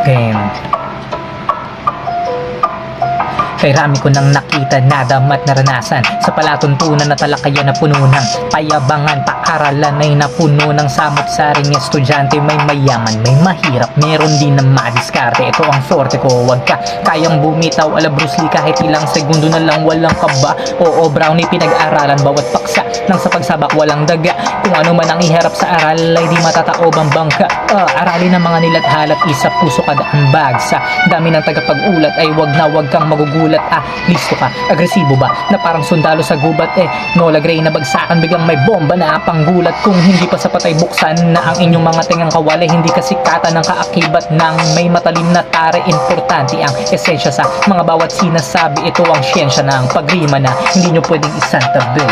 Game. Kay rami ko nang nakita, nadamat naranasan sa palatuntunan na talakayan na puno ng payabangan, paaralan ay napuno ng samot-saring estudyante. May mayaman, may mahirap, meron din na madiskarte. Ito ang forte ko, wag ka kayang bumitaw ala Bruce Lee kahit ilang segundo na lang, walang kaba. Oo, Brownie, pinag-aralan bawat paksa nang sa pagsabak walang daga. Kung ano man ang iharap sa aral ay di matataob ang bangka. Aralin ng mga nilathalat, isa puso kada ambag. Sa dami ng tagapag-ulat ay wag kang magugulat. Listo ka, agresibo ba na parang sundalo sa gubat? Nola Gray na bagsakan, biglang may bomba na panggulat. Kung hindi pa sapat ay buksan na ang inyong mga tingang kawali. Hindi kasikatan ng kaakibat ng may matalim na tare. Importante ang esensya sa mga bawat sinasabi. Ito ang siyensya ng pagrima na hindi nyo pwedeng isantabi.